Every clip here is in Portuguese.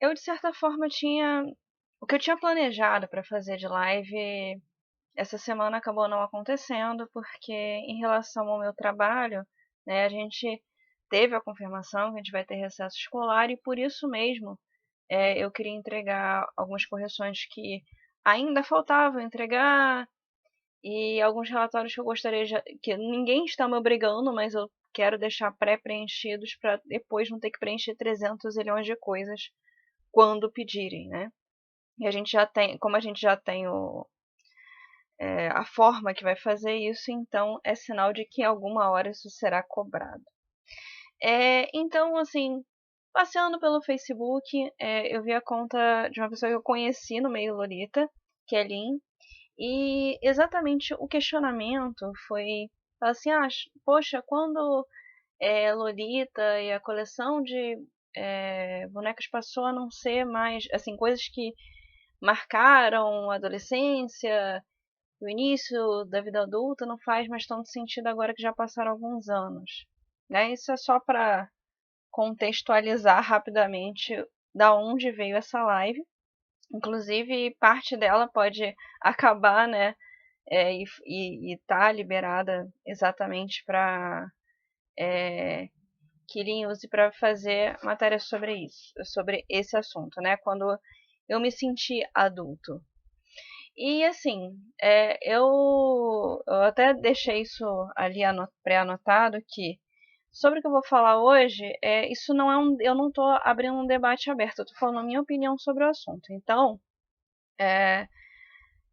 eu de certa forma tinha o que eu tinha planejado para fazer de live essa semana acabou não acontecendo, porque em relação ao meu trabalho, né, a gente teve a confirmação que a gente vai ter recesso escolar e por isso mesmo eu queria entregar algumas correções que ainda faltavam entregar e alguns relatórios que eu gostaria que ninguém está me obrigando, mas eu quero deixar pré-preenchidos para depois não ter que preencher 300 zilhões de coisas quando pedirem, né? E a gente já tem, como a gente já tem a forma que vai fazer isso, então é sinal de que alguma hora isso será cobrado. Então, assim, passeando pelo Facebook, eu vi a conta de uma pessoa que eu conheci no meio Lolita, que é Lin, e exatamente o questionamento foi assim, poxa, quando Lolita e a coleção de bonecas passou a não ser mais, assim, coisas que marcaram a adolescência, o início da vida adulta não faz mais tanto sentido agora que já passaram alguns anos, né? Isso é só para contextualizar rapidamente da onde veio essa live. Inclusive, parte dela pode acabar, né? E tá liberada exatamente para que Lin use para fazer matéria sobre isso, sobre esse assunto, né? Quando eu me senti adulto. E assim, eu até deixei isso ali pré-anotado que sobre o que eu vou falar hoje, isso não é eu não estou abrindo um debate aberto, eu estou falando a minha opinião sobre o assunto. Então, é,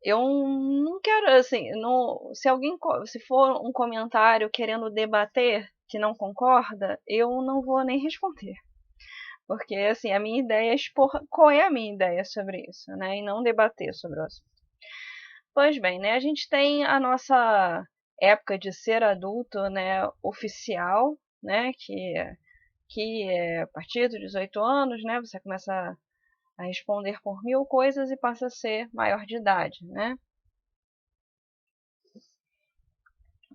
eu não quero, assim, não, se alguém, se for um comentário querendo debater que não concorda, eu não vou nem responder. Porque, assim, a minha ideia é expor qual é a minha ideia sobre isso, né? E não debater sobre o assunto. Pois bem, né? A gente tem a nossa época de ser adulto, né? Oficial, né? Que é a partir dos 18 anos, né? Você começa a responder por mil coisas e passa a ser maior de idade, né?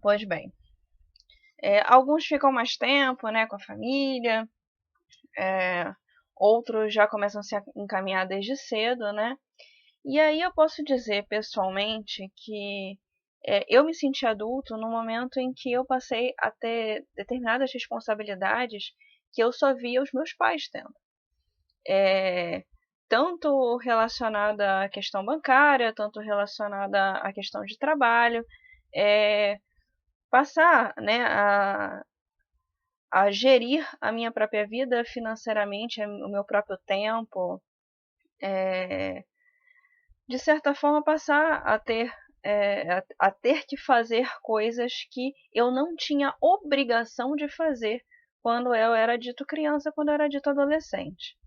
Pois bem, alguns ficam mais tempo, né? Com a família, é, outros já começam a se encaminhar desde cedo, né? E aí eu posso dizer pessoalmente que eu me senti adulto no momento em que eu passei a ter determinadas responsabilidades que eu só via os meus pais tendo. Tanto relacionada à questão bancária, tanto relacionada à questão de trabalho, passar, né, a gerir a minha própria vida financeiramente, o meu próprio tempo, de certa forma passar a ter a ter que fazer coisas que eu não tinha obrigação de fazer quando eu era dito criança, quando eu era dito adolescente.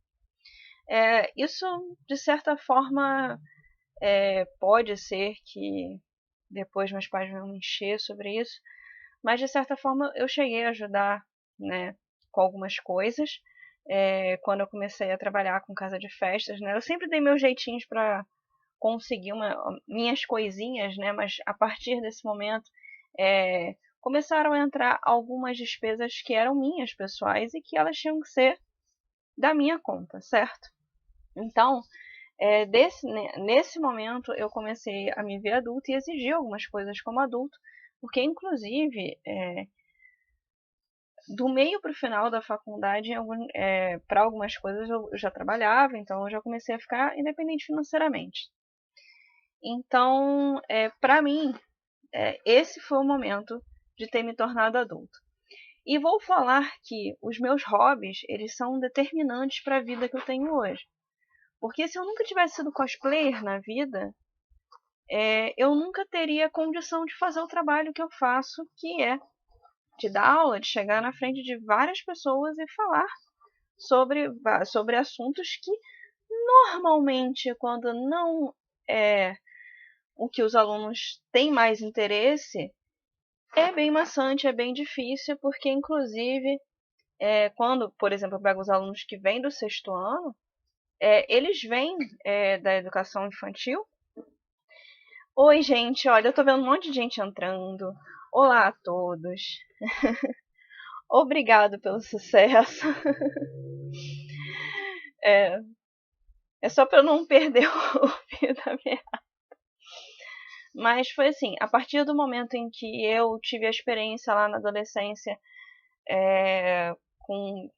Isso, de certa forma, pode ser que depois meus pais vão me encher sobre isso, mas de certa forma eu cheguei a ajudar, né, com algumas coisas. Quando eu comecei a trabalhar com casa de festas, né, eu sempre dei meus jeitinhos para conseguir minhas coisinhas, né? Mas a partir desse momento começaram a entrar algumas despesas que eram minhas pessoais e que elas tinham que ser da minha conta, certo? Então, nesse momento eu comecei a me ver adulta e exigir algumas coisas como adulto, porque inclusive do meio para o final da faculdade, para algumas coisas eu já trabalhava, então eu já comecei a ficar independente financeiramente. Então, para mim, esse foi o momento de ter me tornado adulto. E vou falar que os meus hobbies, eles são determinantes para a vida que eu tenho hoje. Porque se eu nunca tivesse sido cosplayer na vida, eu nunca teria condição de fazer o trabalho que eu faço, que é de dar aula, de chegar na frente de várias pessoas e falar sobre assuntos que normalmente, quando não é o que os alunos têm mais interesse, é bem maçante, é bem difícil, porque inclusive quando, por exemplo, eu pego os alunos que vêm do sexto ano, eles vêm da educação infantil. Oi, gente, olha, eu tô vendo um monte de gente entrando. Olá a todos. Obrigado pelo sucesso. É só para eu não perder o fio da meada. Mas foi assim, a partir do momento em que eu tive a experiência lá na adolescência, com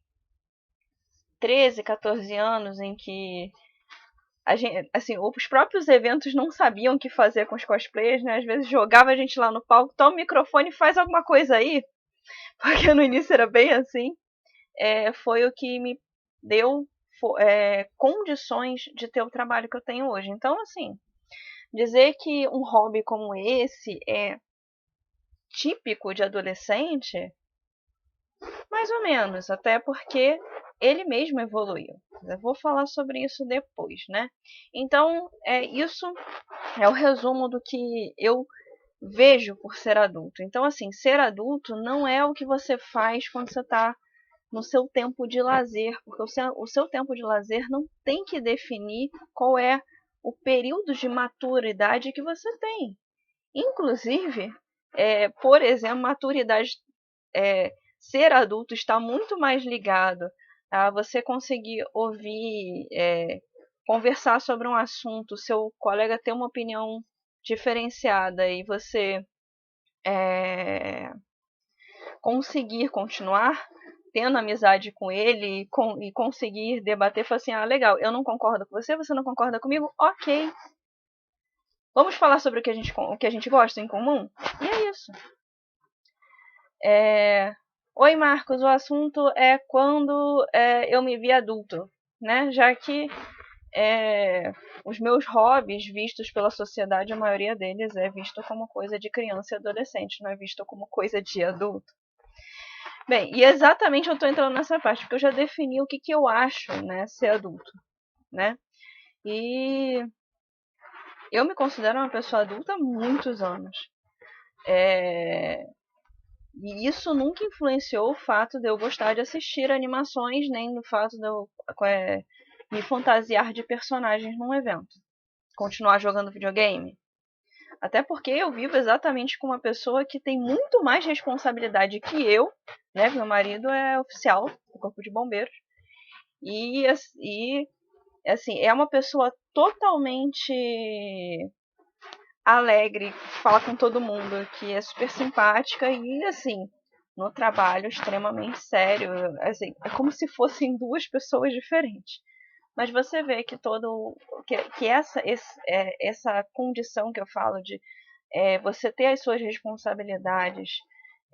13, 14 anos, em que a gente, assim, os próprios eventos não sabiam o que fazer com os cosplayers, né? Às vezes jogava a gente lá no palco, toma o microfone e faz alguma coisa aí, porque no início era bem assim. Foi o que me deu condições de ter o trabalho que eu tenho hoje. Então, assim, dizer que um hobby como esse é típico de adolescente, mais ou menos, até porque ele mesmo evoluiu. Eu vou falar sobre isso depois, né? Então, isso é o resumo do que eu vejo por ser adulto. Então, assim, ser adulto não é o que você faz quando você está no seu tempo de lazer, porque o seu tempo de lazer não tem que definir qual é o período de maturidade que você tem. Inclusive, por exemplo, maturidade, ser adulto está muito mais ligado a você conseguir ouvir, conversar sobre um assunto, seu colega ter uma opinião diferenciada e você conseguir continuar tendo amizade com ele e conseguir debater, falar assim, legal, eu não concordo com você, você não concorda comigo, ok. Vamos falar sobre o que a gente gosta em comum? E é isso. Oi, Marcos, o assunto é quando eu me vi adulto, né? Já que os meus hobbies, vistos pela sociedade, a maioria deles é visto como coisa de criança e adolescente, não é visto como coisa de adulto. Bem, e exatamente eu estou entrando nessa parte, porque eu já defini o que eu acho, né, ser adulto, né? E eu me considero uma pessoa adulta há muitos anos. E isso nunca influenciou o fato de eu gostar de assistir animações, nem no fato de eu me fantasiar de personagens num evento. Continuar jogando videogame. Até porque eu vivo exatamente com uma pessoa que tem muito mais responsabilidade que eu, né? Meu marido é oficial do Corpo de Bombeiros. E assim, é uma pessoa totalmente alegre, fala com todo mundo, que é super simpática e, assim, no trabalho extremamente sério. Assim, é como se fossem duas pessoas diferentes. Mas você vê que essa condição que eu falo de você ter as suas responsabilidades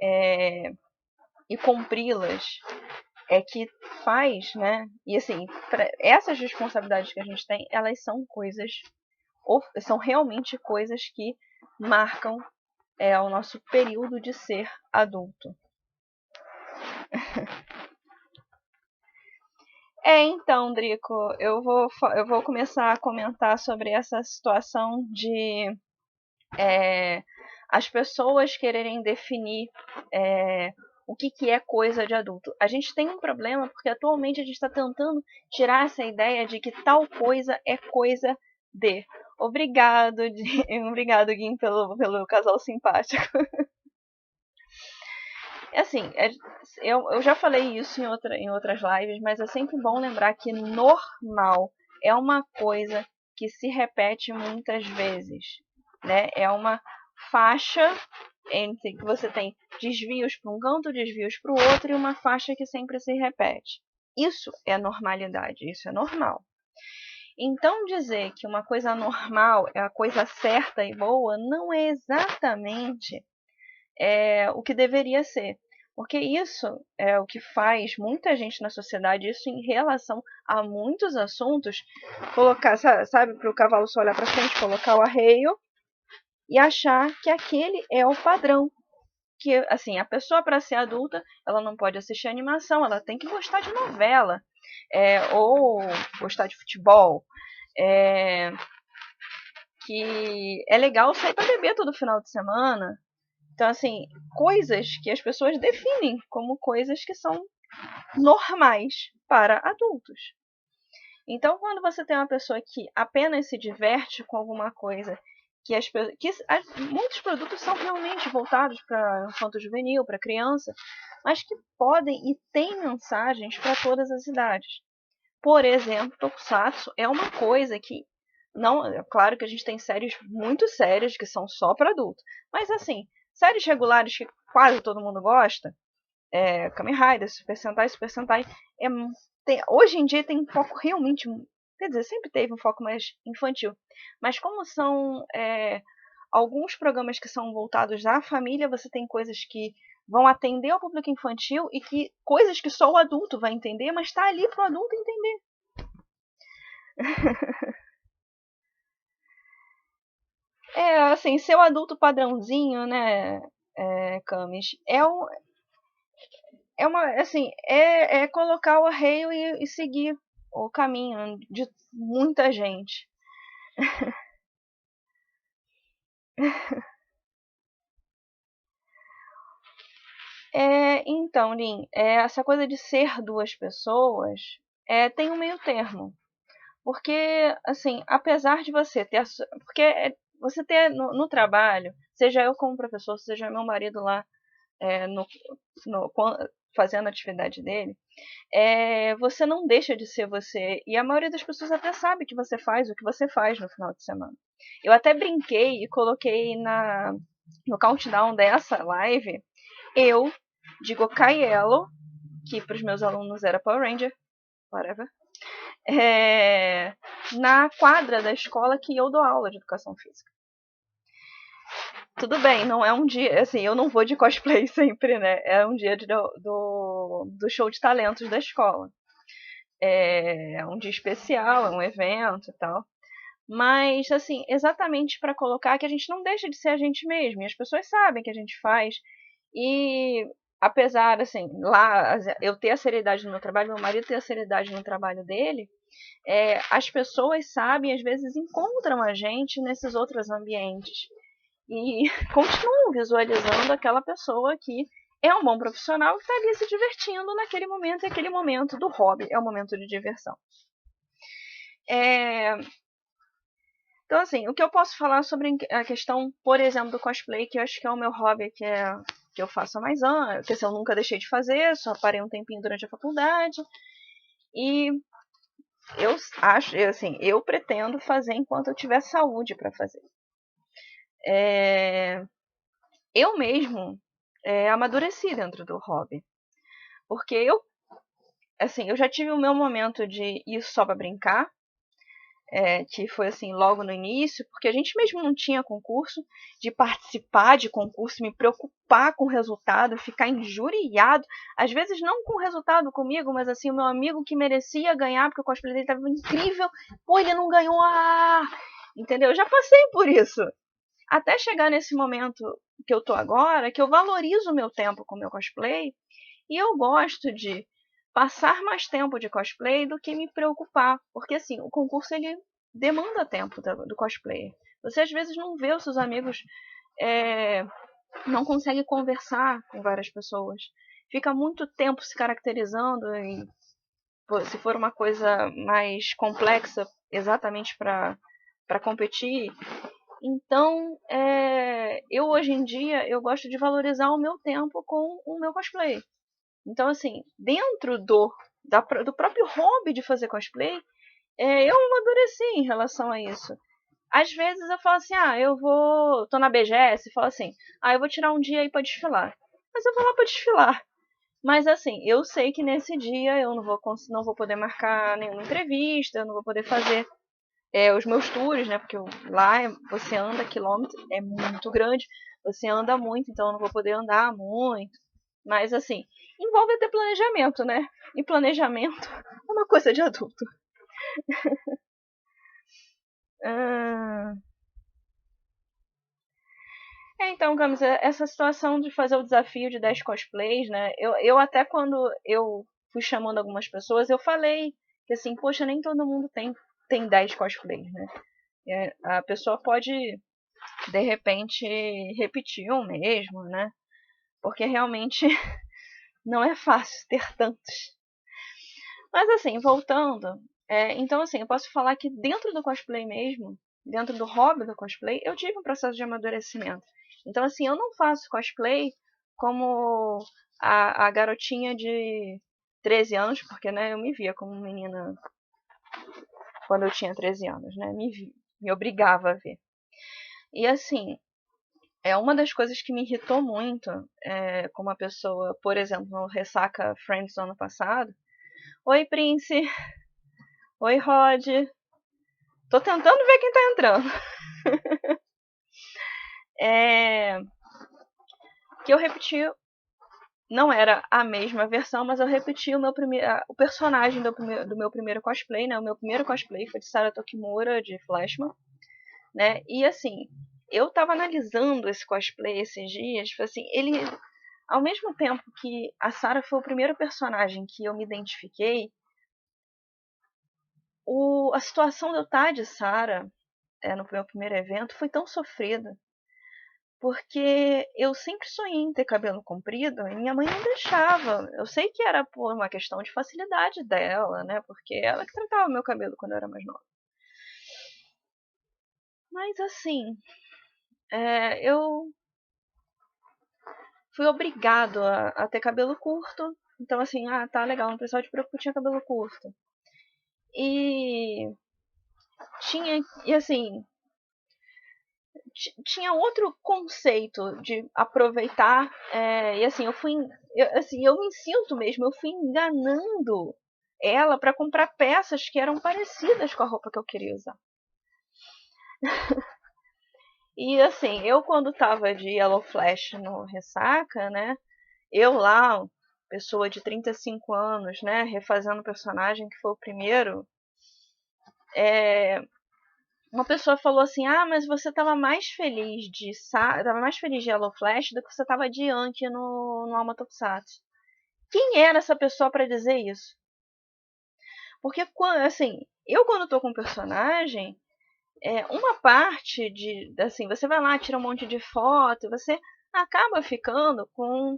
e cumpri-las que faz, né? E assim, essas responsabilidades que a gente tem, elas são coisas, são realmente coisas que marcam o nosso período de ser adulto. Então, Drico, eu vou começar a comentar sobre essa situação de as pessoas quererem definir o que é coisa de adulto. A gente tem um problema porque atualmente a gente está tentando tirar essa ideia de que tal coisa é coisa de. Obrigado, obrigado, Guim, pelo casal simpático. Assim, eu já falei isso em outras lives, mas é sempre bom lembrar que normal é uma coisa que se repete muitas vezes, né? É uma faixa entre que você tem desvios para um canto, desvios para o outro e uma faixa que sempre se repete. Isso é normalidade, isso é normal. Então dizer que uma coisa normal é a coisa certa e boa não é exatamente o que deveria ser. Porque isso é o que faz muita gente na sociedade, isso em relação a muitos assuntos, colocar, sabe, para o cavalo só olhar para frente, colocar o arreio e achar que aquele é o padrão. Que, assim, a pessoa para ser adulta, ela não pode assistir animação, ela tem que gostar de novela, ou gostar de futebol, que é legal sair para beber todo final de semana. Então, assim, coisas que as pessoas definem como coisas que são normais para adultos. Então, quando você tem uma pessoa que apenas se diverte com alguma coisa, muitos produtos são realmente voltados para infanto-juvenil, para criança, mas que podem e têm mensagens para todas as idades. por exemplo, Tokusatsu é uma coisa que não, é claro que a gente tem séries muito sérias que são só para adulto, mas assim, séries regulares que quase todo mundo gosta, Kamen Rider, Super Sentai, é, hoje em dia tem um foco realmente, quer dizer, sempre teve um foco mais infantil, mas como são alguns programas que são voltados à família, você tem coisas que vão atender ao público infantil e que coisas que só o adulto vai entender, mas está ali para o adulto entender. Assim, seu adulto padrãozinho, né, Camis, assim, é colocar o arreio e seguir o caminho de muita gente. Então, Lin, essa coisa de ser duas pessoas tem um meio termo. Porque, assim, apesar de você ter. Porque você ter no trabalho, seja eu como professor, seja meu marido lá no, no, fazendo a atividade dele, você não deixa de ser você. E a maioria das pessoas até sabe que você faz o que você faz no final de semana. Eu até brinquei e coloquei no countdown dessa live, eu digo Kaielo, que para os meus alunos era Power Ranger, whatever, na quadra da escola que eu dou aula de educação física. Tudo bem, não é um dia, assim, eu não vou de cosplay sempre, né? É um dia do show de talentos da escola. É um dia especial, é um evento e tal. Mas, assim, exatamente para colocar que a gente não deixa de ser a gente mesmo. E as pessoas sabem que a gente faz. E apesar, assim, lá eu ter a seriedade no meu trabalho, meu marido ter a seriedade no trabalho dele, as pessoas sabem, às vezes encontram a gente nesses outros ambientes e continuam visualizando aquela pessoa que é um bom profissional que está ali se divertindo naquele momento, e aquele momento do hobby é um momento de diversão. Então, assim, o que eu posso falar sobre a questão, por exemplo, do cosplay, que eu acho que é o meu hobby, que eu faço há mais anos, que assim, eu nunca deixei de fazer, só parei um tempinho durante a faculdade. E eu acho, assim, eu pretendo fazer enquanto eu tiver saúde para fazer. Eu mesmo amadureci dentro do hobby, porque eu já tive o meu momento de ir só para brincar, que foi assim logo no início, porque a gente mesmo não tinha concurso, de participar de concurso, me preocupar com o resultado, ficar injuriado, às vezes não com o resultado comigo, mas assim, o meu amigo que merecia ganhar, porque o cosplay dele estava incrível, pô, ele não ganhou, entendeu? Eu já passei por isso. Até chegar nesse momento que eu tô agora, que eu valorizo o meu tempo com o meu cosplay, e eu gosto de passar mais tempo de cosplay do que me preocupar, porque assim, o concurso ele demanda tempo do cosplayer. Você às vezes não vê os seus amigos, não consegue conversar com várias pessoas. Fica muito tempo se caracterizando e se for uma coisa mais complexa, exatamente para competir. Então, eu hoje em dia eu gosto de valorizar o meu tempo com o meu cosplay. Então, assim, dentro do próprio hobby de fazer cosplay, eu amadureci em relação a isso. Às vezes eu falo assim, tô na BGS e falo assim, eu vou tirar um dia aí pra desfilar. Mas eu vou lá pra desfilar. Mas assim, eu sei que nesse dia eu não vou poder marcar nenhuma entrevista, eu não vou poder fazer os meus tours, né? Porque lá você anda quilômetros, é muito grande, você anda muito, então eu não vou poder andar muito. Mas assim, envolve até planejamento, né? E planejamento é uma coisa de adulto. Ah, então, Camis, essa situação de fazer o desafio de 10 cosplays, né? Eu até quando eu fui chamando algumas pessoas, eu falei que assim, poxa, nem todo mundo tem 10 cosplays, né? A pessoa pode, de repente, repetir o mesmo, né? Porque realmente não é fácil ter tantos. Mas assim, voltando, então assim, eu posso falar que dentro do cosplay mesmo, dentro do hobby do cosplay, eu tive um processo de amadurecimento. Então assim, eu não faço cosplay como a garotinha de 13 anos, porque né, eu me via como menina quando eu tinha 13 anos, né? Me obrigava a ver. E assim, é uma das coisas que me irritou muito, com uma pessoa, por exemplo, no Ressaca Friends do ano passado. Oi, Prince. Oi, Rod. Tô tentando ver quem tá entrando. Que eu repeti, não era a mesma versão, mas eu repeti o personagem do meu primeiro cosplay, né? O meu primeiro cosplay foi de Sarah Tokimura, de Flashman, né? E assim, eu tava analisando esse cosplay esses dias, assim, ele, ao mesmo tempo que a Sarah foi o primeiro personagem que eu me identifiquei, a situação de eu estar de Sarah, no meu primeiro evento, foi tão sofrida. Porque eu sempre sonhei em ter cabelo comprido e minha mãe não deixava. Eu sei que era por uma questão de facilidade dela, né? Porque ela que tratava meu cabelo quando eu era mais nova. Mas assim, eu fui obrigado a ter cabelo curto. Então assim, tá legal, não precisava de preocupar, eu tinha cabelo curto. E e assim, tinha outro conceito de aproveitar, e assim, eu me sinto mesmo, eu fui enganando ela para comprar peças que eram parecidas com a roupa que eu queria usar. E assim, eu quando tava de Yellow Flash no Ressaca, né, eu lá, pessoa de 35 anos, né, refazendo o personagem que foi o primeiro, uma pessoa falou assim: mas você estava mais feliz tava mais feliz de Yellow Flash do que você estava de Yankee no Alma Tokusatsu. Quem era essa pessoa para dizer isso? Porque assim, eu quando tô com um personagem, uma parte assim, você vai lá, tira um monte de foto, você acaba ficando com,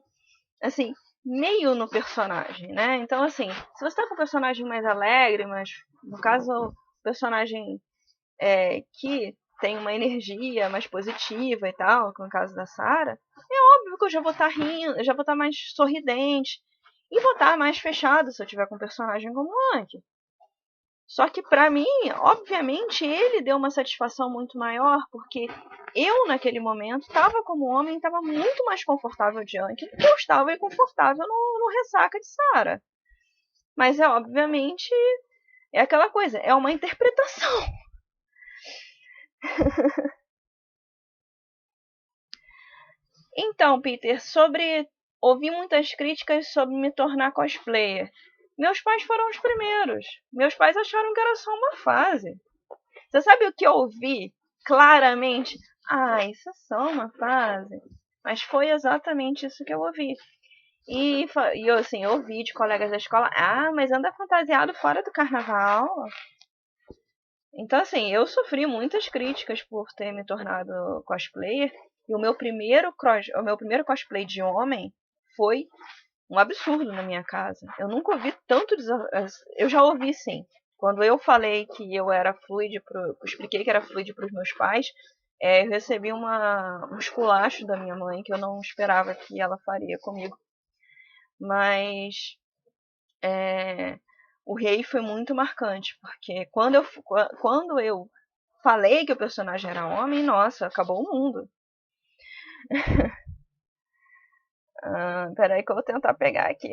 assim, meio no personagem, né? Então assim, se você tá com um personagem mais alegre, mas no caso o personagem que tem uma energia mais positiva e tal, como no caso da Sarah, é óbvio que eu já vou estar rindo, eu já vou estar mais sorridente e vou estar mais fechado se eu tiver com um personagem como o Anki. Só que pra mim, obviamente, ele deu uma satisfação muito maior, porque eu naquele momento estava como homem, estava muito mais confortável de Anki do que eu estava confortável no Ressaca de Sarah. Mas obviamente é aquela coisa, é uma interpretação. Então, Peter, ouvi muitas críticas sobre me tornar cosplayer. Meus pais foram os primeiros. Meus pais acharam que era só uma fase. Você sabe o que eu ouvi claramente? Isso é só uma fase. Mas foi exatamente isso que eu ouvi. E eu, assim, eu ouvi de colegas da escola: mas anda fantasiado fora do carnaval. Então, assim, eu sofri muitas críticas por ter me tornado cosplayer. E o meu primeiro cosplay de homem foi um absurdo na minha casa. Eu nunca ouvi tanto eu já ouvi sim. Quando eu falei que eu era fluid, expliquei que era fluid para os meus pais, eu recebi um esculacho da minha mãe que eu não esperava que ela faria comigo. Mas o rei foi muito marcante, porque quando eu falei que o personagem era homem, nossa, acabou o mundo. Peraí que eu vou tentar pegar aqui.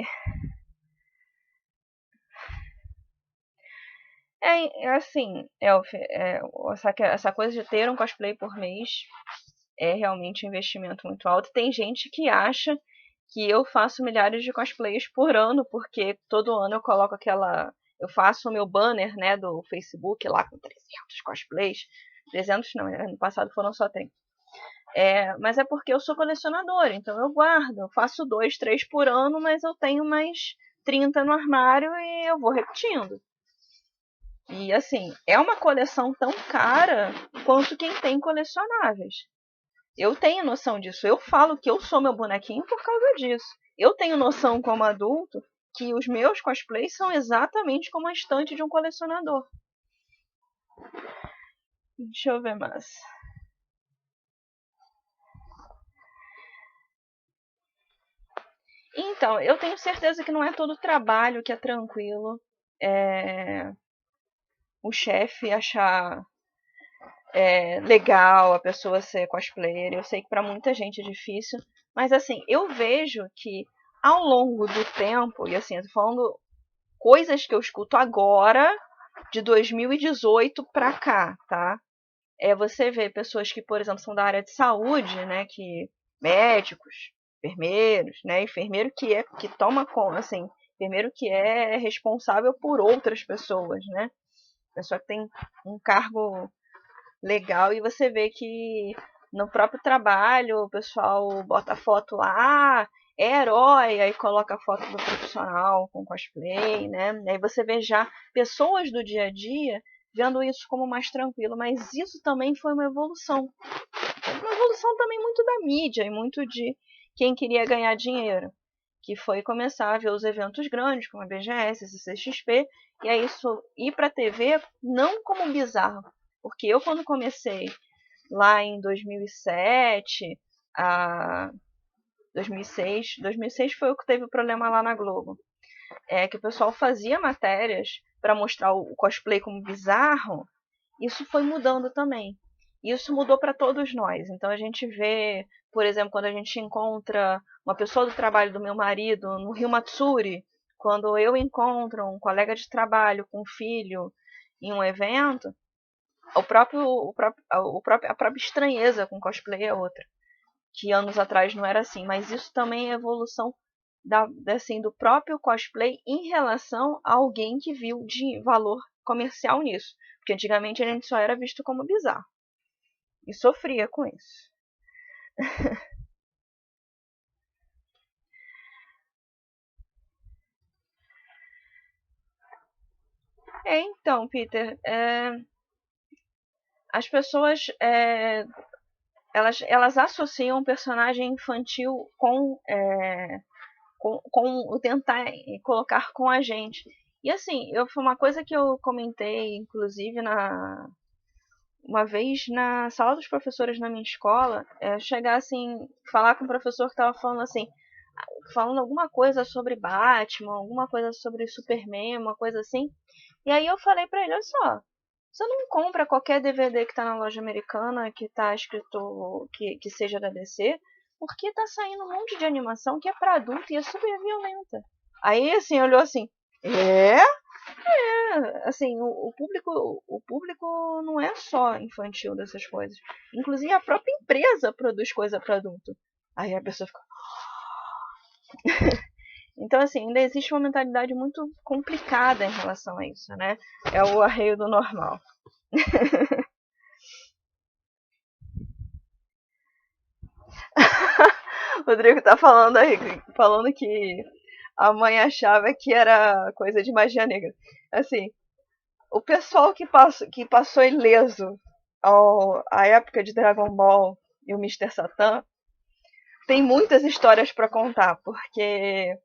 Assim, essa coisa de ter um cosplay por mês é realmente um investimento muito alto. Tem gente que acha que eu faço milhares de cosplays por ano, porque todo ano eu coloco eu faço o meu banner, né, do Facebook lá com 300 cosplays. 300 não, ano passado foram só 30. Mas é porque eu sou colecionadora, então eu guardo. Eu faço 2, 3 por ano, mas eu tenho mais 30 no armário e eu vou repetindo. E assim, é uma coleção tão cara quanto quem tem colecionáveis. Eu tenho noção disso. Eu falo que eu sou meu bonequinho por causa disso. Eu tenho noção como adulto que os meus cosplays são exatamente como a estante de um colecionador. Deixa eu ver mais. Então, eu tenho certeza que não é todo trabalho que é tranquilo. o chefe achar legal a pessoa ser cosplayer. Eu sei que para muita gente é difícil, mas assim, eu vejo que ao longo do tempo, e assim, eu tô falando coisas que eu escuto agora, de 2018 para cá, tá? Você vê pessoas que, por exemplo, são da área de saúde, né, que médicos, enfermeiros, né, enfermeiro que toma conta, assim, enfermeiro que é responsável por outras pessoas, né? Pessoa que tem um cargo legal e você vê que no próprio trabalho o pessoal bota a foto lá, é herói, aí coloca a foto do profissional com cosplay, né? Aí você vê já pessoas do dia a dia vendo isso como mais tranquilo, mas isso também foi uma evolução. Uma evolução também muito da mídia e muito de quem queria ganhar dinheiro, que foi começar a ver os eventos grandes, como a BGS, CCXP, e aí isso ir para a TV não como bizarro, porque eu quando comecei lá em 2007, a 2006 foi o que teve o problema lá na Globo, que o pessoal fazia matérias para mostrar o cosplay como bizarro. Isso foi mudando também. Isso mudou para todos nós. Então a gente vê, por exemplo, quando a gente encontra uma pessoa do trabalho do meu marido no Rio Matsuri, quando eu encontro um colega de trabalho com um filho em um evento, a própria estranheza com cosplay é outra. Que anos atrás não era assim, mas isso também é evolução assim, do próprio cosplay em relação a alguém que viu de valor comercial nisso. Porque antigamente a gente só era visto como bizarro. E sofria com isso. Então, Peter, as pessoas elas associam um personagem infantil com o tentar colocar com a gente. E assim, foi uma coisa que eu comentei, inclusive, uma vez na sala dos professores na minha escola, chegar assim, falar com o professor que estava falando assim, falando alguma coisa sobre Batman, alguma coisa sobre Superman, uma coisa assim. E aí eu falei pra ele, olha só, você não compra qualquer DVD que tá na loja americana que tá escrito que seja da DC, porque tá saindo um monte de animação que é pra adulto e é super violenta. Aí assim, olhou assim, é? Assim, o público não é só infantil dessas coisas. Inclusive a própria empresa produz coisa para adulto. Aí a pessoa fica. Então, assim, ainda existe uma mentalidade muito complicada em relação a isso, né? É o arreio do normal. O Rodrigo tá falando aí, falando que a mãe achava que era coisa de magia negra. Assim, o pessoal que passou ileso à época de Dragon Ball e o Mr. Satan tem muitas histórias para contar, porque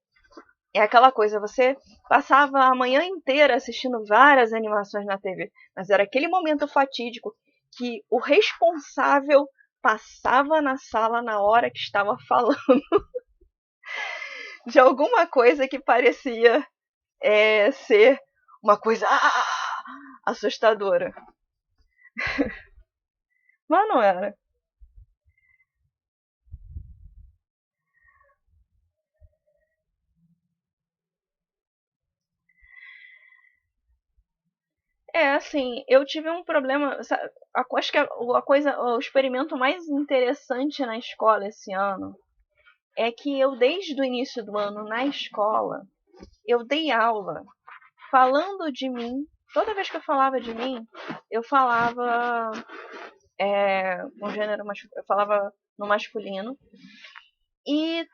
é aquela coisa, você passava a manhã inteira assistindo várias animações na TV, mas era aquele momento fatídico que o responsável passava na sala na hora que estava falando de alguma coisa que parecia ser uma coisa assustadora. Mas não era. Assim, eu tive um problema. Acho que o experimento mais interessante na escola esse ano é que eu, desde o início do ano na escola, eu dei aula falando de mim. Toda vez que eu falava de mim, eu falava com gênero masculino, eu falava no masculino e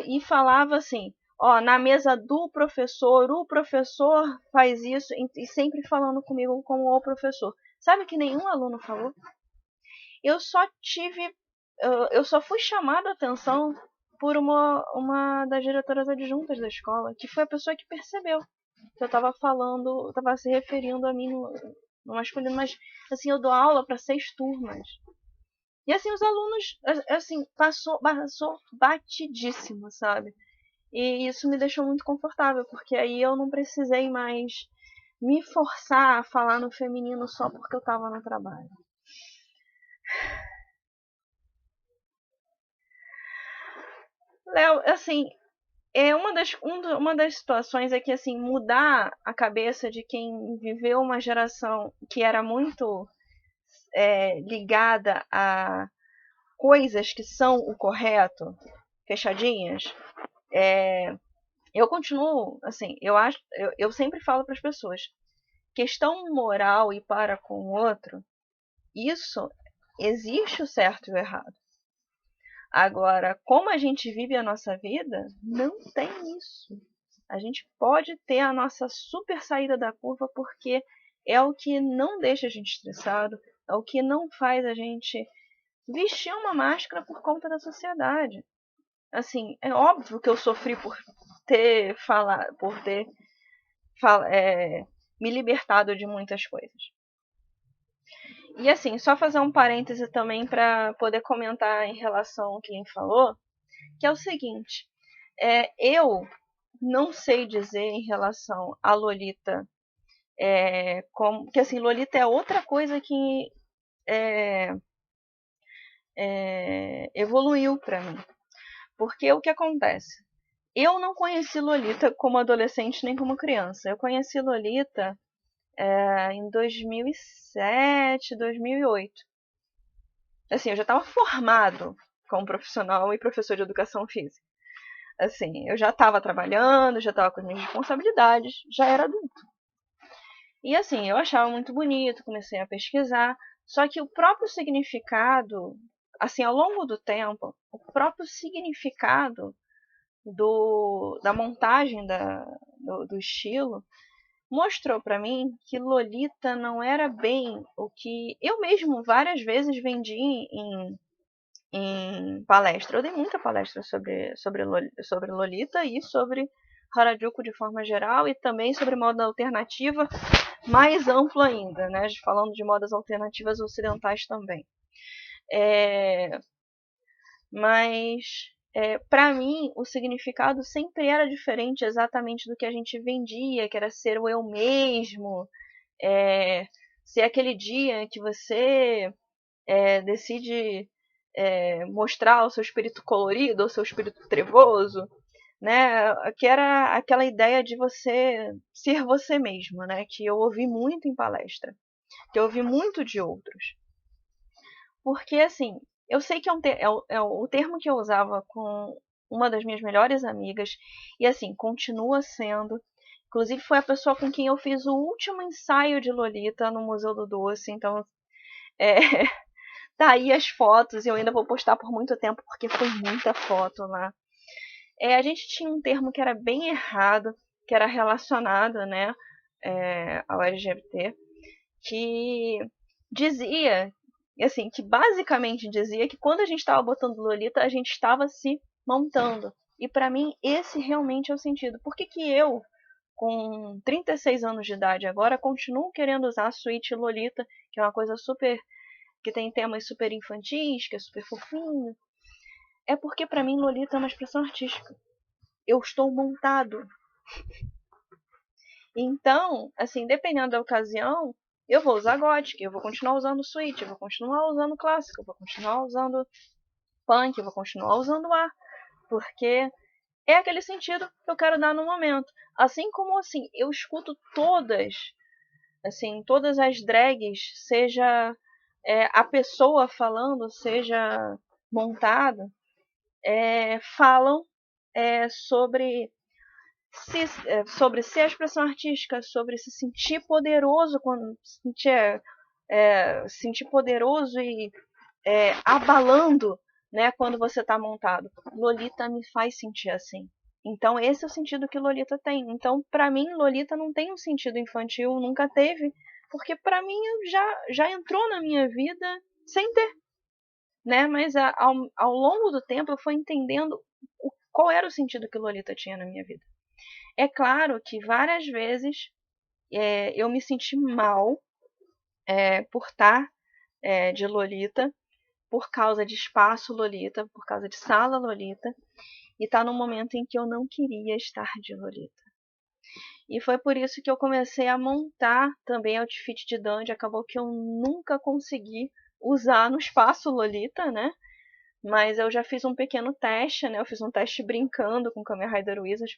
e falava assim, ó, na mesa do professor, o professor faz isso e sempre falando comigo como o professor. Sabe que nenhum aluno falou? Eu só tive, eu só fui chamada a atenção por uma das diretoras adjuntas da escola, que foi a pessoa que percebeu que eu estava falando, estava se referindo a mim no masculino, mas assim, eu dou aula para 6 turmas. E assim, os alunos, assim, passou batidíssimo, sabe? E isso me deixou muito confortável, porque aí eu não precisei mais me forçar a falar no feminino só porque eu estava no trabalho. Léo, assim, uma das situações é que, assim, mudar a cabeça de quem viveu uma geração que era muito ligada a coisas que são o correto, fechadinhas, eu continuo, assim, eu sempre falo para as pessoas, questão moral e para com o outro, isso existe o certo e o errado. Agora, como a gente vive a nossa vida, não tem isso. A gente pode ter a nossa super saída da curva porque é o que não deixa a gente estressado, é o que não faz a gente vestir uma máscara por conta da sociedade. Assim, é óbvio que eu sofri por ter me libertado de muitas coisas. E assim, só fazer um parêntese também para poder comentar em relação ao que quem falou, que é o seguinte, eu não sei dizer em relação a Lolita, que assim, Lolita é outra coisa que evoluiu para mim. Porque o que acontece? Eu não conheci Lolita como adolescente nem como criança. Eu conheci Lolita em 2007, 2008. Assim, eu já estava formado como profissional e professor de educação física. Assim, eu já estava trabalhando, já estava com as minhas responsabilidades, já era adulto. E assim, eu achava muito bonito, comecei a pesquisar, só que o próprio significado, assim, ao longo do tempo, o próprio significado da montagem do estilo mostrou para mim que Lolita não era bem o que eu mesmo várias vezes vendi em palestra. Eu dei muita palestra sobre Lolita e sobre Harajuku de forma geral e também sobre moda alternativa mais amplo ainda, né? Falando de modas alternativas ocidentais também. Mas para mim o significado sempre era diferente exatamente do que a gente vendia, que era ser o eu mesmo, ser aquele dia que você decide mostrar o seu espírito colorido, o seu espírito trevoso, né? Que era aquela ideia de você ser você mesmo, né? Que eu ouvi muito em palestra, que eu ouvi muito de outros. Porque, assim, eu sei que é o termo que eu usava com uma das minhas melhores amigas, e, assim, continua sendo. Inclusive, foi a pessoa com quem eu fiz o último ensaio de Lolita no Museu do Doce, então, é, tá aí as fotos, e eu ainda vou postar por muito tempo, porque foi muita foto lá. A gente tinha um termo que era bem errado, que era relacionado, né, ao LGBT, que dizia, assim, que basicamente dizia que quando a gente estava botando Lolita, a gente estava se montando. E para mim, esse realmente é o sentido. Por que que eu, com 36 anos de idade agora, continuo querendo usar a suíte Lolita, que é uma coisa super, que tem temas super infantis, que é super fofinho? É porque para mim Lolita é uma expressão artística. Eu estou montado. Então, assim, dependendo da ocasião, eu vou usar gótica, eu vou continuar usando suíte, eu vou continuar usando clássico, eu vou continuar usando punk, eu vou continuar usando ar, porque é aquele sentido que eu quero dar no momento. Assim como, assim, eu escuto todas as drags, seja a pessoa falando, seja montado, falam sobre ser a expressão artística, sobre se sentir poderoso quando sentir poderoso e abalando, né, quando você está montado. Lolita me faz sentir assim. Então esse é o sentido que Lolita tem. Então para mim Lolita não tem um sentido infantil, nunca teve, porque para mim já entrou na minha vida sem ter, né? Mas ao longo do tempo eu fui entendendo qual era o sentido que Lolita tinha na minha vida. É claro que várias vezes eu me senti mal por estar de Lolita, por causa de espaço Lolita, por causa de sala Lolita, e estar num momento em que eu não queria estar de Lolita. E foi por isso que eu comecei a montar também outfit de dandy. Acabou que eu nunca consegui usar no espaço Lolita, né? Mas eu já fiz um pequeno teste, né? Eu fiz um teste brincando com Kamen Rider Wizard.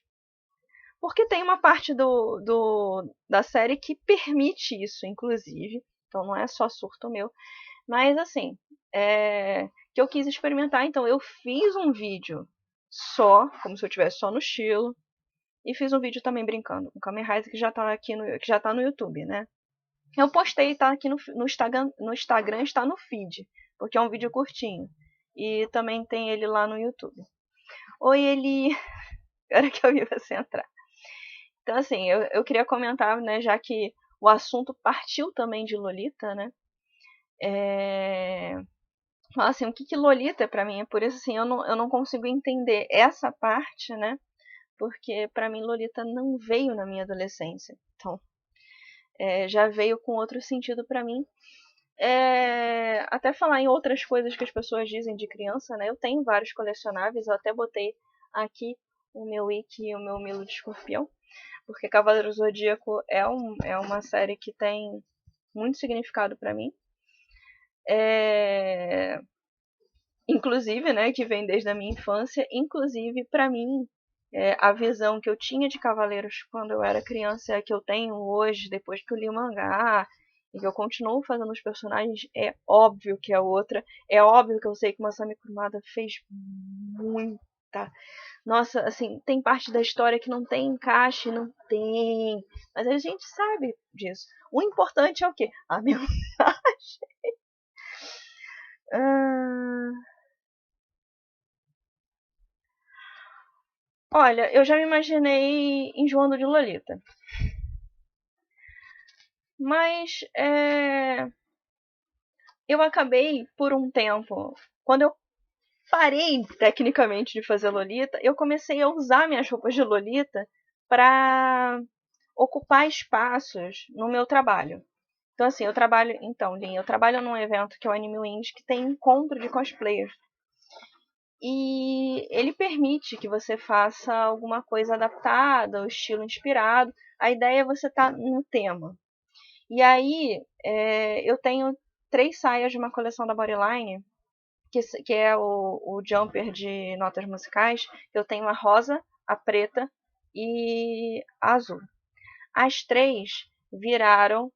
Porque tem uma parte da série que permite isso, inclusive. Então não é só surto meu. Mas assim, que eu quis experimentar. Então eu fiz um vídeo só, como se eu estivesse só no estilo. E fiz um vídeo também brincando com Kamen Rider que já tá aqui que já tá no YouTube, né? Eu postei, tá aqui no Instagram, está no feed, porque é um vídeo curtinho. E também tem ele lá no YouTube. Oi, Eli! Espera que eu vi você entrar. Então, assim, eu queria comentar, né, já que o assunto partiu também de Lolita, né? Falar assim, o que Lolita é pra mim? É por isso, assim, eu não consigo entender essa parte, né? Porque pra mim Lolita não veio na minha adolescência. Então, já veio com outro sentido pra mim. Até falar em outras coisas que as pessoas dizem de criança, né? Eu tenho vários colecionáveis, eu até botei aqui o meu Ikki e o meu Milo de Escorpião, porque Cavaleiro Zodíaco é uma série que tem muito significado pra mim. Inclusive, né, que vem desde a minha infância, inclusive pra mim, a visão que eu tinha de Cavaleiros quando eu era criança é a que eu tenho hoje, depois que eu li o mangá, e que eu continuo fazendo os personagens, é óbvio que é outra. É óbvio que eu sei que Masami Kurumada fez muita. Nossa, assim, tem parte da história que não tem encaixe, não tem. Mas a gente sabe disso. O importante é o quê? A mensagem. Ah, olha, eu já me imaginei enjoando de Lolita. Mas eu acabei por um tempo, quando eu parei tecnicamente de fazer Lolita, eu comecei a usar minhas roupas de Lolita para ocupar espaços no meu trabalho. Então assim, Lin, eu trabalho num evento que é o Anime Wind, que tem encontro de cosplayers. E ele permite que você faça alguma coisa adaptada, o estilo inspirado. A ideia é você estar no tema. E aí, eu tenho 3 saias de uma coleção da Bodyline, que é o jumper de notas musicais. Eu tenho a rosa, a preta e a azul. As 3 viraram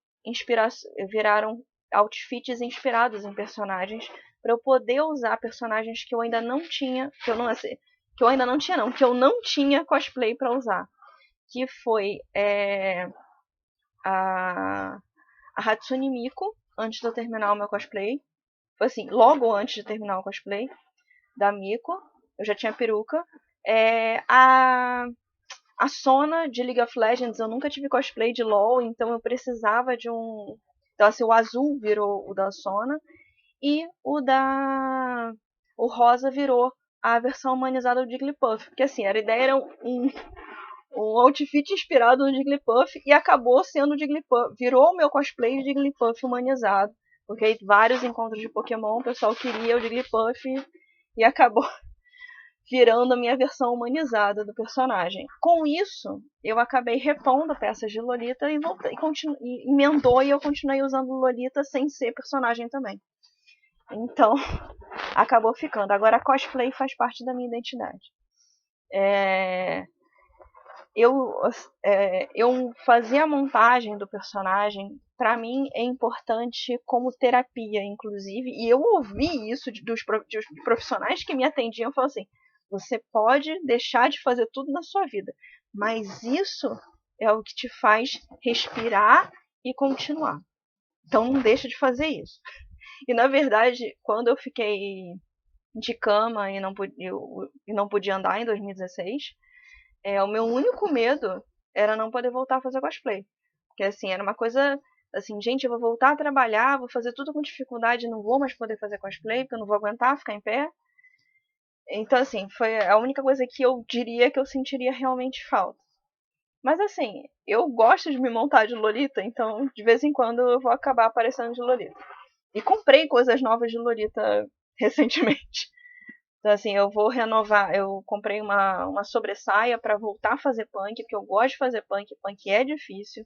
outfits inspirados em personagens para eu poder usar personagens que eu ainda não tinha, que eu não tinha cosplay para usar, que foi a Hatsune Miku, antes de eu terminar o meu cosplay. Foi assim, logo antes de terminar o cosplay da Miku, eu já tinha peruca. A Sona de League of Legends, eu nunca tive cosplay de LoL, então eu precisava de um. Então, assim, o azul virou o da Sona e o rosa virou a versão humanizada do Jigglypuff. Porque assim, a ideia era um outfit inspirado no Jigglypuff e acabou sendo o Jigglypuff. Virou o meu cosplay de Jigglypuff humanizado. Porque aí vários encontros de Pokémon, o pessoal queria o Jigglypuff e acabou virando a minha versão humanizada do personagem. Com isso, eu acabei repondo peças de Lolita e emendou e eu continuei usando Lolita sem ser personagem também. Então, acabou ficando. Agora, cosplay faz parte da minha identidade. Eu fazer a montagem do personagem, para mim, é importante como terapia, inclusive. E eu ouvi isso dos profissionais que me atendiam, falando assim: você pode deixar de fazer tudo na sua vida, mas isso é o que te faz respirar e continuar. Então não deixa de fazer isso. E na verdade, quando eu fiquei de cama e não podia andar em 2016, o meu único medo era não poder voltar a fazer cosplay. Porque assim, era uma coisa assim, gente, eu vou voltar a trabalhar, vou fazer tudo com dificuldade, não vou mais poder fazer cosplay, porque eu não vou aguentar ficar em pé. Então, assim, foi a única coisa que eu diria que eu sentiria realmente falta. Mas assim, eu gosto de me montar de Lolita, então de vez em quando eu vou acabar aparecendo de Lolita. E comprei coisas novas de Lolita recentemente. Então, assim, eu vou renovar. Eu comprei uma sobressaia para voltar a fazer punk, porque eu gosto de fazer punk. Punk é difícil.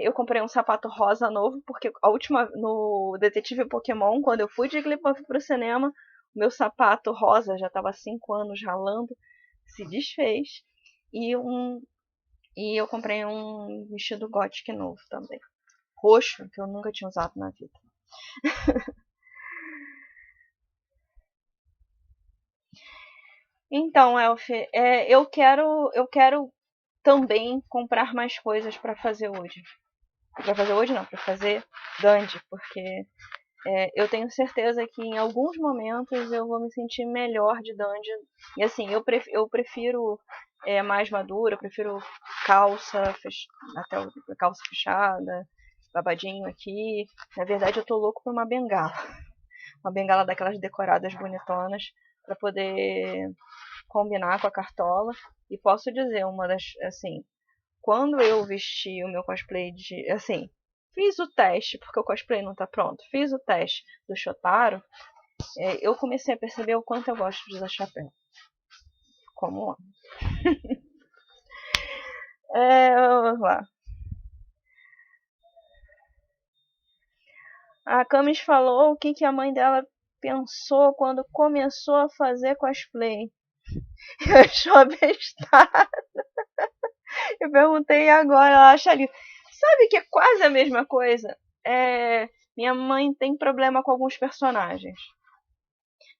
Eu comprei um sapato rosa novo, porque a última, no Detetive Pokémon, quando eu fui de Jigglypuff pro cinema, o meu sapato rosa já estava há 5 anos ralando, se desfez. E, e eu comprei um vestido gótico novo também. Roxo, que eu nunca tinha usado na vida. Então, Elf, eu quero também comprar mais coisas para fazer hoje. Para fazer hoje não, para fazer Dandy, porque eu tenho certeza que em alguns momentos eu vou me sentir melhor de Dungeon. E assim, eu prefiro mais madura, eu prefiro calça, até calça fechada, babadinho aqui. Na verdade, eu tô louco por uma bengala. Uma bengala daquelas decoradas bonitonas para poder combinar com a cartola. E posso dizer, uma das, assim, quando eu vesti o meu cosplay de, assim, fiz o teste, porque o cosplay não tá pronto, fiz o teste do Shotaro, eu comecei a perceber o quanto eu gosto de usar chapéu. Como homem. Vamos lá. A Camis falou o que a mãe dela pensou quando começou a fazer cosplay. Eu achou besta. Eu perguntei agora, ela acha ali. Sabe que é quase a mesma coisa? Minha mãe tem problema com alguns personagens.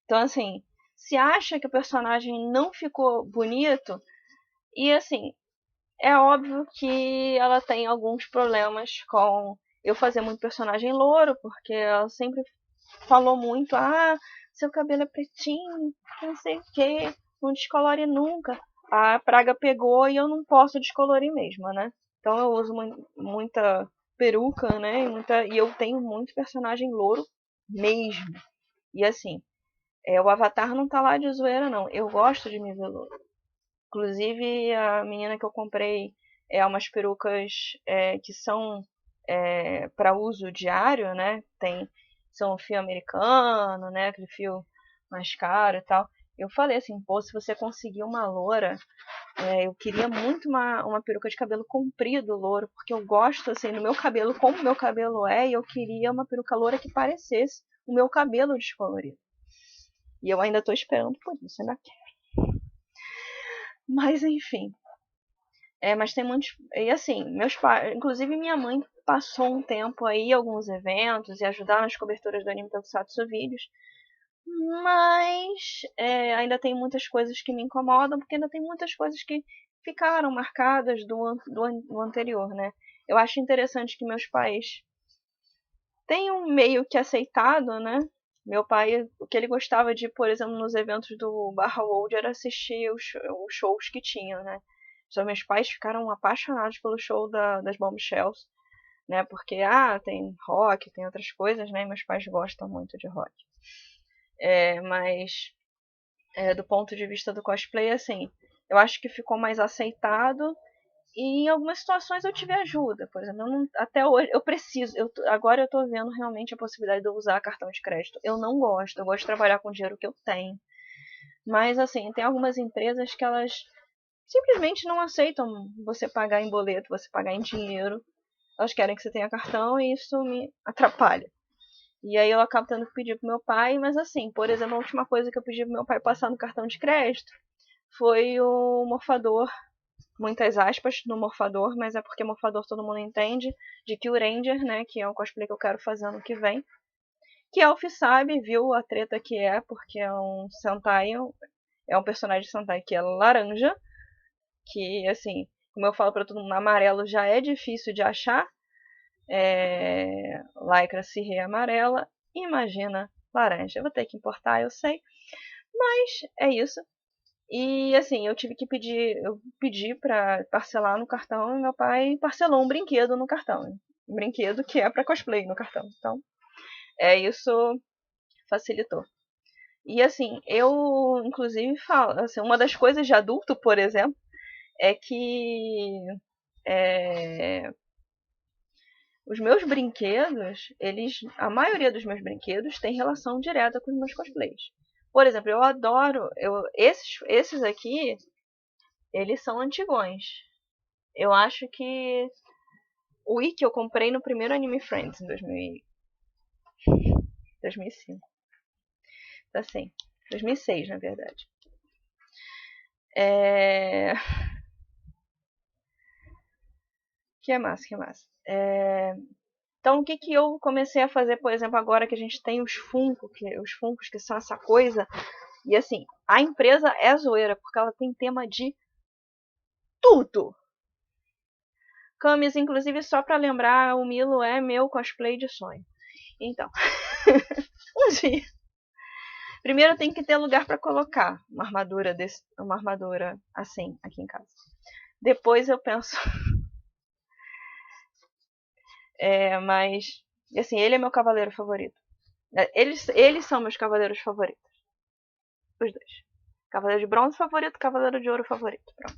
Então, assim, se acha que o personagem não ficou bonito, e assim, é óbvio que ela tem alguns problemas com eu fazer muito personagem louro, porque ela sempre falou muito, seu cabelo é pretinho, não sei o que, não descolore nunca. A praga pegou e eu não posso descolorir mesmo, né? Então eu uso muita peruca, né? E eu tenho muito personagem louro mesmo. E assim, o Avatar não tá lá de zoeira, não. Eu gosto de me ver louro. Inclusive, a menina que eu comprei umas perucas que são para uso diário, né? São fio americano, né? Aquele fio mais caro e tal. Eu falei assim, pô, se você conseguir uma loura, eu queria muito uma peruca de cabelo comprido louro, porque eu gosto, assim, do meu cabelo, como o meu cabelo e eu queria uma peruca loura que parecesse o meu cabelo descolorido. E eu ainda tô esperando por isso, ainda quero. Mas enfim. Mas tem muitos. E assim, meus pais. Inclusive minha mãe passou um tempo aí, alguns eventos, e ajudar nas coberturas do anime Tokusatsu Vídeos. Mas ainda tem muitas coisas que me incomodam, porque ainda tem muitas coisas que ficaram marcadas do anterior, né? Eu acho interessante que meus pais tenham meio que aceitado, né? Meu pai, o que ele gostava de, por exemplo, nos eventos do Barra World era assistir os shows que tinham, né? Só meus pais ficaram apaixonados pelo show das Bombshells, né? Porque, tem rock, tem outras coisas, né? E meus pais gostam muito de rock. Mas, do ponto de vista do cosplay, assim, eu acho que ficou mais aceitado e em algumas situações eu tive ajuda. Por exemplo, até hoje eu preciso. Agora eu estou vendo realmente a possibilidade de eu usar cartão de crédito. Eu não gosto, eu gosto de trabalhar com o dinheiro que eu tenho. Mas assim, tem algumas empresas que elas simplesmente não aceitam você pagar em boleto, você pagar em dinheiro. Elas querem que você tenha cartão e isso me atrapalha. E aí eu acabo tendo que pedir pro meu pai, mas assim, por exemplo, a última coisa que eu pedi pro meu pai passar no cartão de crédito foi o morfador, muitas aspas no morfador, mas é porque morfador todo mundo entende, de Kill Ranger, né, que é um cosplay que eu quero fazer ano que vem. Que Elf sabe, viu a treta que é, porque é um Sentai, é um personagem de Sentai que é laranja, que assim, como eu falo pra todo mundo, amarelo já é difícil de achar, lycra cirrê amarela, imagina laranja. Eu vou ter que importar, eu sei, mas é isso. E assim, eu pedi pra parcelar no cartão e meu pai parcelou um brinquedo no cartão. Um brinquedo que é pra cosplay no cartão. Então, isso facilitou. E assim, eu inclusive falo, assim, uma das coisas de adulto, por exemplo, é que é, os meus brinquedos, a maioria dos meus brinquedos tem relação direta com os meus cosplays. Por exemplo, eu adoro. Esses aqui, eles são antigões. Eu acho que o Ikki eu comprei no primeiro Anime Friends, em 2005. Tá assim. 2006, na verdade. É... Que é massa, que é massa. Então, o que eu comecei a fazer, por exemplo, agora que a gente tem os Funkos, que são essa coisa. E assim, a empresa é zoeira, porque ela tem tema de tudo. Camis, inclusive, só pra lembrar, o Milo é meu cosplay de sonho. Então, um dia. Primeiro tem que ter lugar pra colocar uma armadura assim aqui em casa. Depois eu penso, mas assim, ele é meu cavaleiro favorito. Eles são meus cavaleiros favoritos. Os dois. Cavaleiro de bronze favorito, cavaleiro de ouro favorito. Pronto.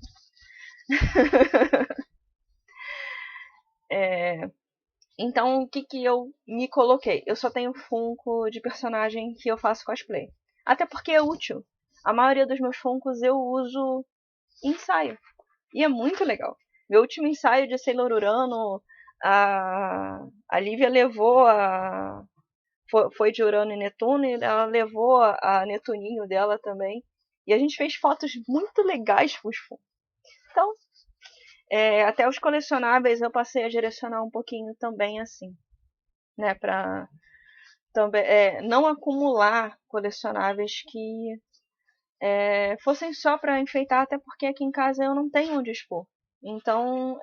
Então, o que eu me coloquei? Eu só tenho Funko de personagem que eu faço cosplay. Até porque é útil. A maioria dos meus Funkos eu uso em ensaio. E é muito legal. Meu último ensaio de Sailor Urano, a Lívia levou a. Foi de Urano e Netuno, e ela levou a Netuninho dela também. E a gente fez fotos muito legais com os Funkos. Então, até os colecionáveis eu passei a direcionar um pouquinho também assim, né, para também não acumular colecionáveis que fossem só para enfeitar, até porque aqui em casa eu não tenho onde expor. Então,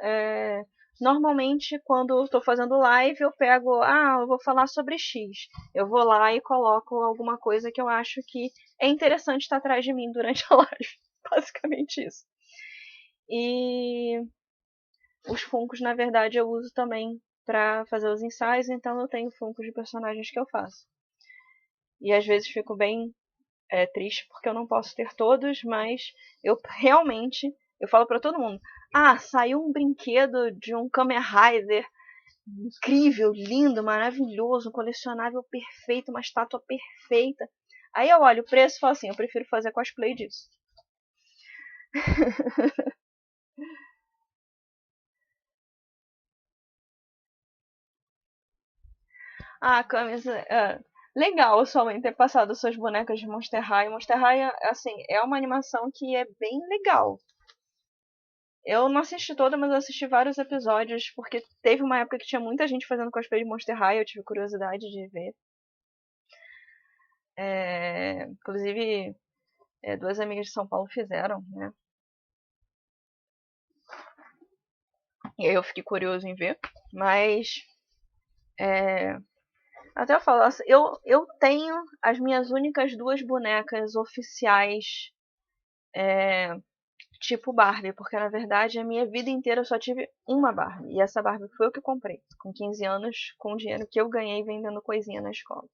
normalmente quando eu estou fazendo live eu pego, eu vou falar sobre X, eu vou lá e coloco alguma coisa que eu acho que é interessante estar atrás de mim durante a live, basicamente isso. E os Funkos, na verdade, eu uso também para fazer os ensaios, então eu tenho Funkos de personagens que eu faço. E às vezes fico bem triste porque eu não posso ter todos, mas eu realmente, eu falo para todo mundo, saiu um brinquedo de um Kamen Rider incrível, lindo, maravilhoso, um colecionável perfeito, uma estátua perfeita. Aí eu olho o preço e falo assim, eu prefiro fazer cosplay disso. Camisa. Legal sua mãe ter passado suas bonecas de Monster High. Monster High, assim, é uma animação que é bem legal. Eu não assisti toda, mas eu assisti vários episódios, porque teve uma época que tinha muita gente fazendo cosplay de Monster High, eu tive curiosidade de ver. Inclusive, duas amigas de São Paulo fizeram, né? E aí eu fiquei curioso em ver. Mas, até eu falo, assim, eu tenho as minhas únicas duas bonecas oficiais tipo Barbie, porque na verdade a minha vida inteira eu só tive uma Barbie. E essa Barbie foi eu que comprei, com 15 anos, com o dinheiro que eu ganhei vendendo coisinha na escola.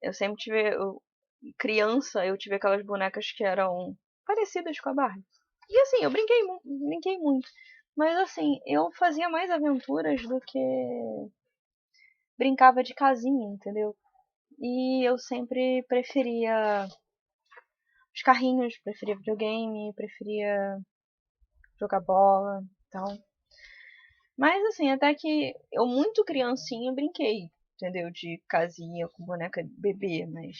Eu sempre tive. Criança, eu tive aquelas bonecas que eram parecidas com a Barbie. E assim, eu brinquei muito. Mas assim, eu fazia mais aventuras do que brincava de casinha, entendeu? E eu sempre preferia os carrinhos, preferia videogame, preferia jogar bola, então. Mas assim, até que eu muito criancinha brinquei, entendeu? De casinha com boneca de bebê, mas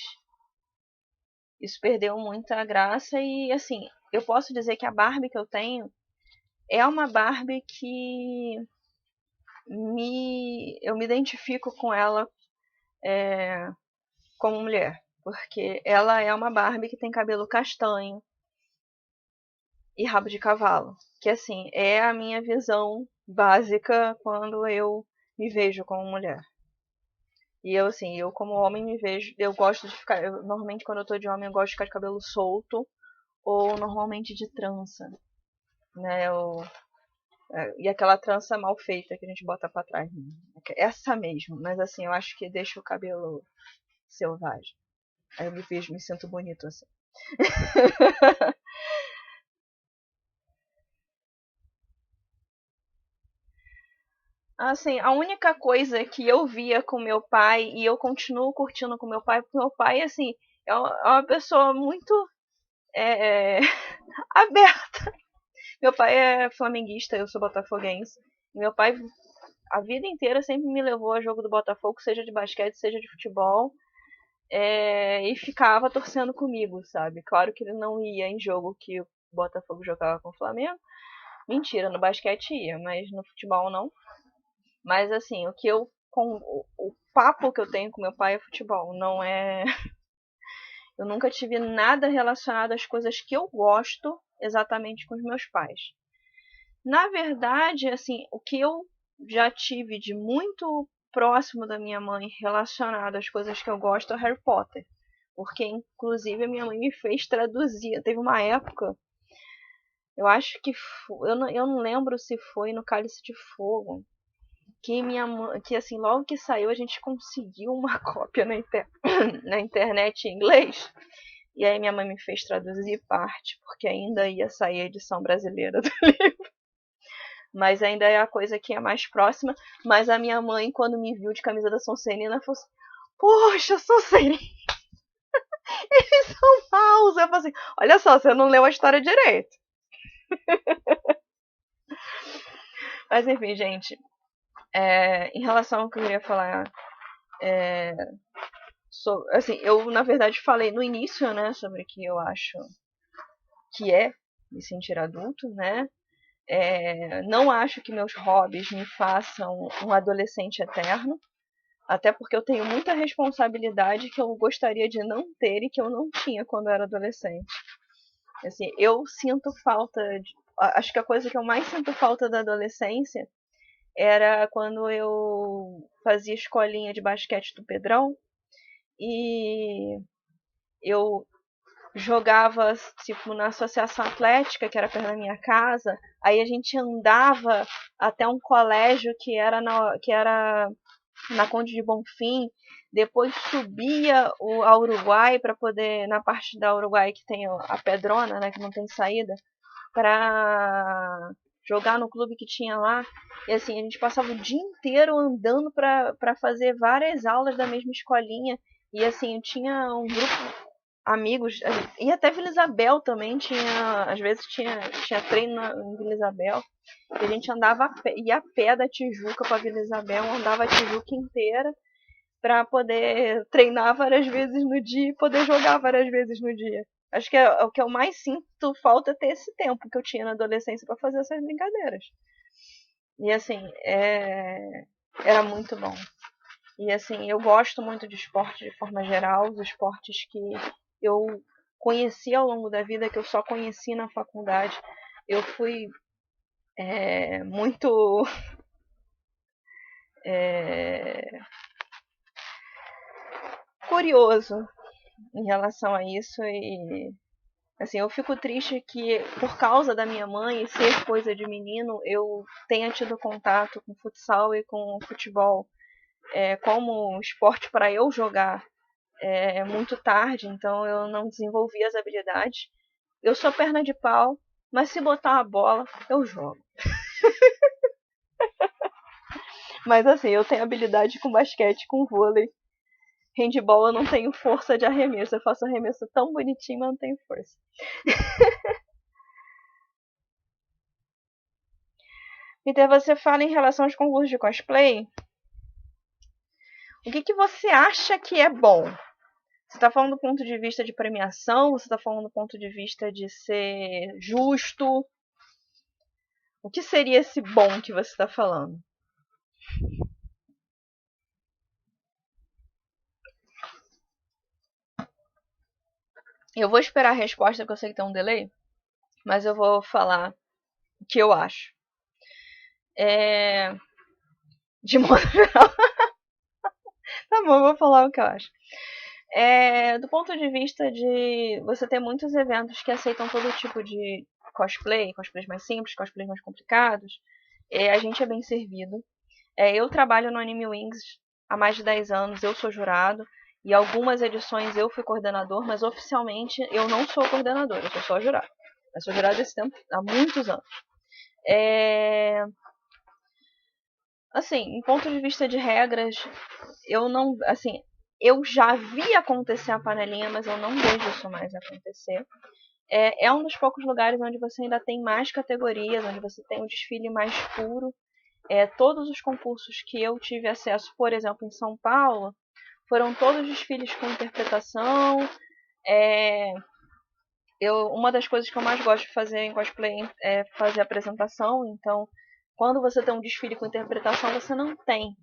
isso perdeu muito a graça e assim, eu posso dizer que a Barbie que eu tenho é uma Barbie que eu me identifico com ela como mulher, porque ela é uma Barbie que tem cabelo castanho e rabo de cavalo, que assim, é a minha visão básica quando eu me vejo como mulher. E eu, assim, eu como homem me vejo, eu gosto de ficar, normalmente quando eu tô de homem eu gosto de ficar de cabelo solto, ou normalmente de trança, né, e aquela trança mal feita que a gente bota pra trás, né? Essa mesmo, mas assim, eu acho que deixa o cabelo selvagem. Aí eu me vejo, me sinto bonito assim. Assim, a única coisa que eu via com meu pai, e eu continuo curtindo com meu pai, porque meu pai, assim, uma pessoa muito é, aberta. Meu pai é flamenguista, eu sou botafoguense. Meu pai, a vida inteira, sempre me levou a jogo do Botafogo, seja de basquete, seja de futebol. E ficava torcendo comigo, sabe? Claro que ele não ia em jogo que o Botafogo jogava com o Flamengo. Mentira, no basquete ia, mas no futebol não. Mas assim, o papo que eu tenho com meu pai é futebol, não é. Eu nunca tive nada relacionado às coisas que eu gosto exatamente com os meus pais. Na verdade, assim, o que eu já tive de muito próximo da minha mãe relacionado às coisas que eu gosto é Harry Potter. Porque, inclusive, a minha mãe me fez traduzir. Teve uma época, eu acho que eu não lembro se foi no Cálice de Fogo, que minha mãe, que assim, logo que saiu a gente conseguiu uma cópia na internet em inglês. E aí minha mãe me fez traduzir parte, porque ainda ia sair a edição brasileira do livro. Mas ainda é a coisa que é mais próxima. Mas a minha mãe, quando me viu de camisa da Sonserina, falou assim: Poxa, Sonserina, eles são maus. Eu falei assim: Olha só, você não leu a história direito. Mas enfim, gente. Em relação ao que eu queria falar, assim, eu na verdade falei no início, né, sobre o que eu acho que é me sentir adulto, né? Não acho que meus hobbies me façam um adolescente eterno, até porque eu tenho muita responsabilidade que eu gostaria de não ter e que eu não tinha quando eu era adolescente. Assim, eu sinto falta acho que a coisa que eu mais sinto falta da adolescência era quando eu fazia escolinha de basquete do Pedrão e eu jogava tipo na associação atlética que era perto da minha casa. Aí a gente andava até um colégio que era na Conde de Bonfim, depois subia a Uruguai para poder, na parte da Uruguai que tem a pedrona, né, que não tem saída, para jogar no clube que tinha lá. E assim, a gente passava o dia inteiro andando para fazer várias aulas da mesma escolinha. E assim, eu tinha um grupo amigos, e até Vila Isabel também tinha, às vezes tinha treino em Vila Isabel. E a gente ia a pé da Tijuca para Vila Isabel, andava a Tijuca inteira para poder treinar várias vezes no dia e poder jogar várias vezes no dia. Acho que o que eu mais sinto falta é ter esse tempo que eu tinha na adolescência para fazer essas brincadeiras. E assim, era muito bom. E assim, eu gosto muito de esporte de forma geral, os esportes que eu conheci ao longo da vida, que eu só conheci na faculdade. Eu fui muito curioso em relação a isso e assim, eu fico triste que por causa da minha mãe ser coisa de menino, eu tenha tido contato com futsal e com futebol como esporte para eu jogar muito tarde, então eu não desenvolvi as habilidades. Eu sou perna de pau, mas se botar a bola, eu jogo. Mas assim, eu tenho habilidade com basquete, com vôlei. Handball eu não tenho força de arremesso. Eu faço arremesso tão bonitinho, mas não tenho força. Então você fala em relação aos concursos de cosplay. O que você acha que é bom? Você está falando do ponto de vista de premiação? Você está falando do ponto de vista de ser justo? O que seria esse bom que você está falando? Eu vou esperar a resposta, porque eu sei que tem um delay. Mas eu vou falar o que eu acho. De modo geral. Tá bom, eu vou falar o que eu acho. Do ponto de vista de você ter muitos eventos que aceitam todo tipo de cosplays mais simples, cosplays mais complicados, a gente é bem servido. Eu trabalho no Anime Wings há mais de 10 anos, eu sou jurado, e algumas edições eu fui coordenador, mas oficialmente eu não sou coordenador, eu sou só jurado. Eu sou jurado esse tempo, há muitos anos. Assim, em ponto de vista de regras, eu não, assim, eu já vi acontecer a panelinha, mas eu não vejo isso mais acontecer. É um dos poucos lugares onde você ainda tem mais categorias, onde você tem um desfile mais puro. Todos os concursos que eu tive acesso, por exemplo, em São Paulo, foram todos desfiles com interpretação. Uma das coisas que eu mais gosto de fazer em cosplay é fazer apresentação. Então, quando você tem um desfile com interpretação, você não tem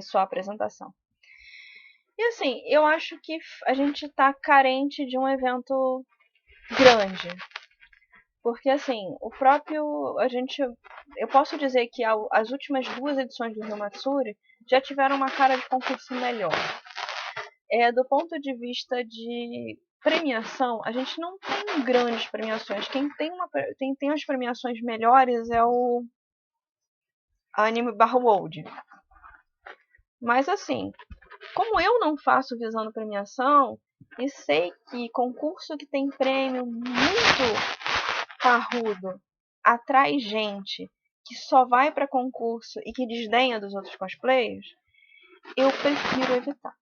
só apresentação. E assim, eu acho que a gente está carente de um evento grande. Porque assim, eu posso dizer que as últimas 2 edições do Rio Matsuri já tiveram uma cara de concurso melhor. Do ponto de vista de premiação, a gente não tem grandes premiações. Quem tem as premiações melhores é o Anime Barra World. Mas assim, como eu não faço visando premiação, e sei que concurso que tem prêmio muito parrudo atrai gente que só vai para concurso e que desdenha dos outros cosplayers, eu prefiro evitar.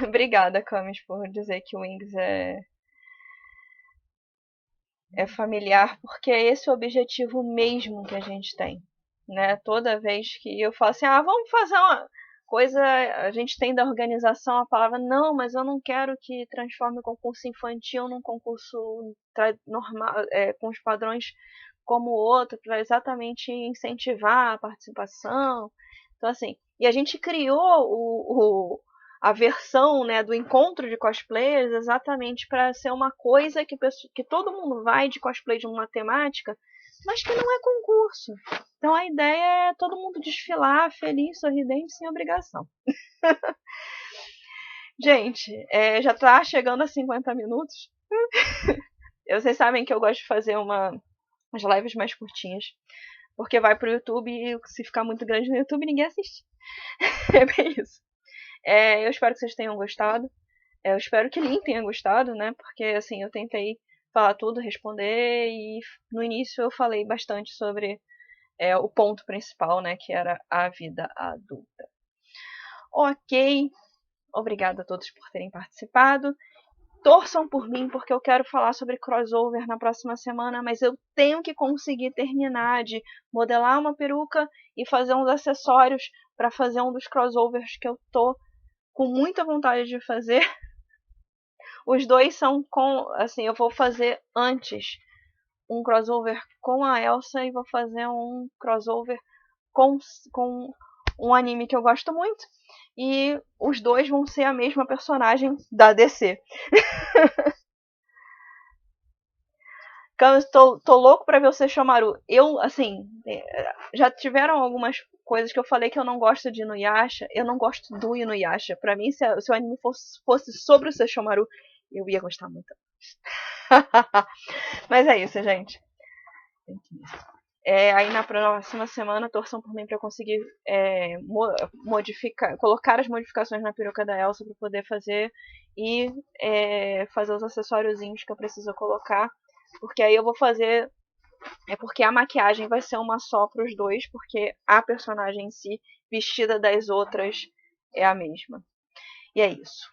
Obrigada, Camis, por dizer que o Wings é familiar, porque é esse o objetivo mesmo que a gente tem, né? Toda vez que eu falo assim, vamos fazer uma coisa, a gente tem da organização a palavra, não, mas eu não quero que transforme o concurso infantil num concurso normal, com os padrões como o outro, para exatamente incentivar a participação. Então, assim, e a gente criou a versão, né, do encontro de cosplayers exatamente para ser uma coisa que todo mundo vai de cosplay de uma temática, mas que não é concurso. Então a ideia é todo mundo desfilar feliz, sorridente, sem obrigação. Gente, já tá chegando a 50 minutos. Vocês sabem que eu gosto de fazer umas lives mais curtinhas, porque vai pro YouTube e se ficar muito grande no YouTube ninguém assiste. É bem isso. Eu espero que vocês tenham gostado. Eu espero que Lin tenha gostado, né? Porque assim, eu tentei falar tudo, responder, e no início eu falei bastante sobre o ponto principal, né? Que era a vida adulta. Ok, obrigada a todos por terem participado. Torçam por mim, porque eu quero falar sobre crossover na próxima semana, mas eu tenho que conseguir terminar de modelar uma peruca e fazer uns acessórios para fazer um dos crossovers que eu tô com muita vontade de fazer. Os dois são eu vou fazer antes um crossover com a Elsa e vou fazer um crossover com um anime que eu gosto muito. E os dois vão ser a mesma personagem da DC. Tô louco pra ver o Sesshomaru. Já tiveram algumas coisas que eu falei que eu não gosto de Inuyasha. Eu não gosto do Inuyasha. Pra mim, se o anime fosse sobre o Sesshomaru, eu ia gostar muito. Mas é isso, gente. Aí na próxima semana, torçam por mim pra conseguir colocar as modificações na peruca da Elsa pra poder fazer e fazer os acessóriozinhos que eu preciso colocar. Porque aí eu vou fazer. Porque a maquiagem vai ser uma só para os dois, porque a personagem em si, vestida das outras, é a mesma. E é isso.